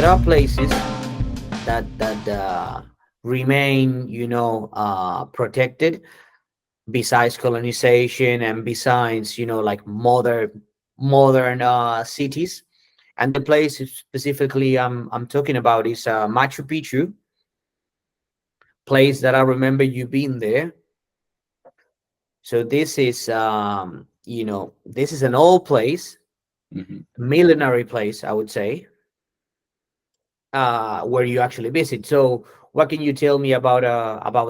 there are places that remain, protected, besides colonization and besides, like modern cities. And the place specifically I'm talking about is Machu Picchu, place that I remember you being there. So this is this is an old place, Hmm. millenary place, I would say, where you actually visit. So what can you tell me about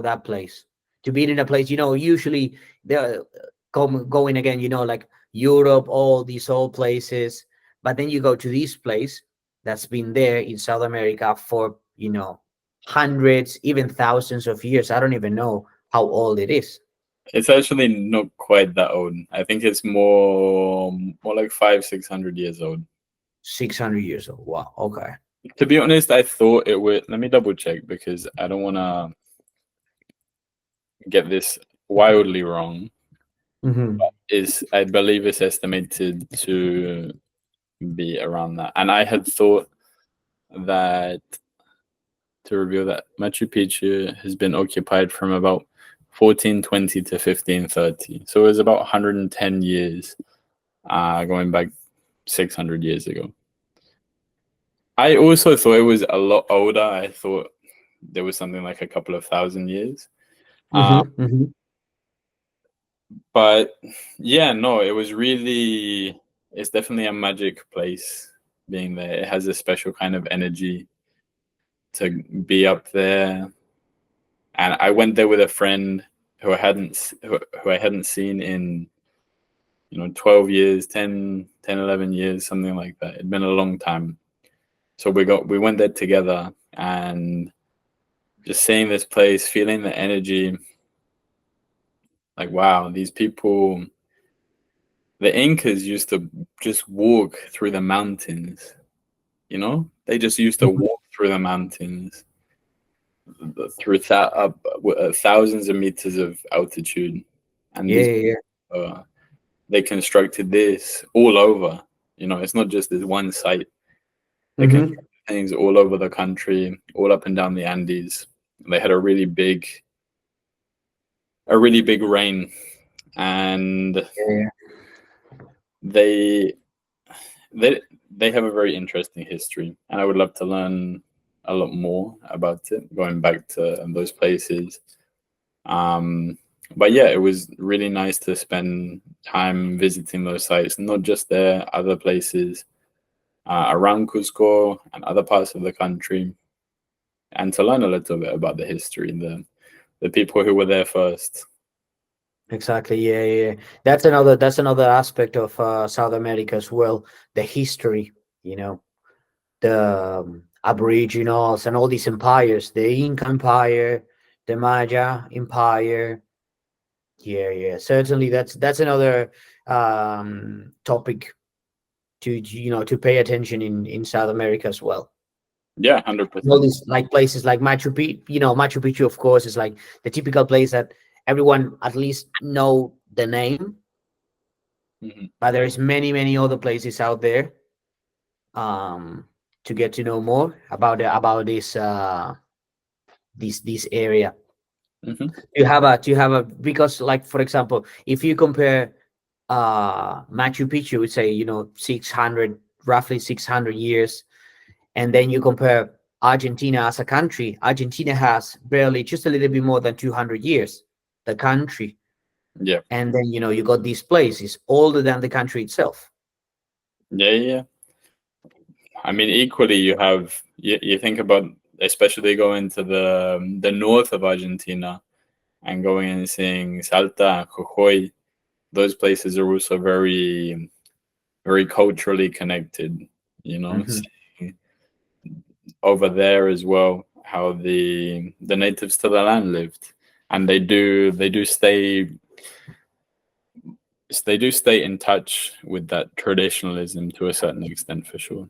that place? To be in a place, usually they're going again, like Europe, all these old places, but then you go to this place that's been there in South America for hundreds, even thousands of years. I don't even know how old it is. It's actually not quite that old. I think it's more like 500-600 years old. 600 years old. Wow. Okay. To be honest, I thought it would. Let me double check because I don't want to get this wildly wrong. Mm-hmm. Is I believe it's estimated to be around that, and I had thought that to reveal that Machu Picchu has been occupied from about 1420 to 1530. So it was about 110 years, going back 600 years ago. I also thought it was a lot older. I thought there was something like a couple of thousand years. Uh, Mm-hmm. Mm-hmm. but yeah, no, it was really, it's definitely a magic place being there. It has a special kind of energy to be up there. And I went there with a friend who I hadn't seen in 12 years, 11 years, something like that. It'd been a long time. So we went there together, and just seeing this place, feeling the energy, like wow, these people, the Incas used to just walk through the mountains, they just used to Mm-hmm. walk through the mountains through thousands of meters of altitude, and Yeah, these yeah, uh, they constructed this all over. It's not just this one site. yeah. They Mm-hmm. constructed things all over the country, all up and down the Andes. They had a really big rain, and Yeah, they they they have a very interesting history, and I would love to learn a lot more about it, going back to those places. Um, but yeah, it was really nice to spend time visiting those sites, not just there, other places around Cusco and other parts of the country, and to learn a little bit about the history, the people who were there first. exactly. Yeah, yeah, yeah. That's another aspect of South America as well. The history, you know, the Aboriginals and all these empires, the Inca Empire, the Maya Empire. Yeah, yeah. Certainly, that's another topic to pay attention in South America as well. Yeah, All 100%. these like places like Machu Picchu. Machu Picchu, of course, is like the typical place that everyone at least know the name, Hmm. but there is many other places out there um to get to know more about this area. Hmm. Do you have a because, like, for example, if you compare Machu Picchu, would say 600, roughly 600 years, and then you compare Argentina as a country. Argentina has barely just a little bit more than 200 years, the country. Yeah, And then you got this place is older than the country itself. yeah, yeah. I mean, equally, you think about, especially going to the north of Argentina and going and seeing Salta, Jujuy. Those places are also very, very culturally connected. Hmm. Seeing over there as well how the natives to the land lived, and they do stay in touch with that traditionalism to a certain extent, for sure.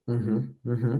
Hmm. Hmm.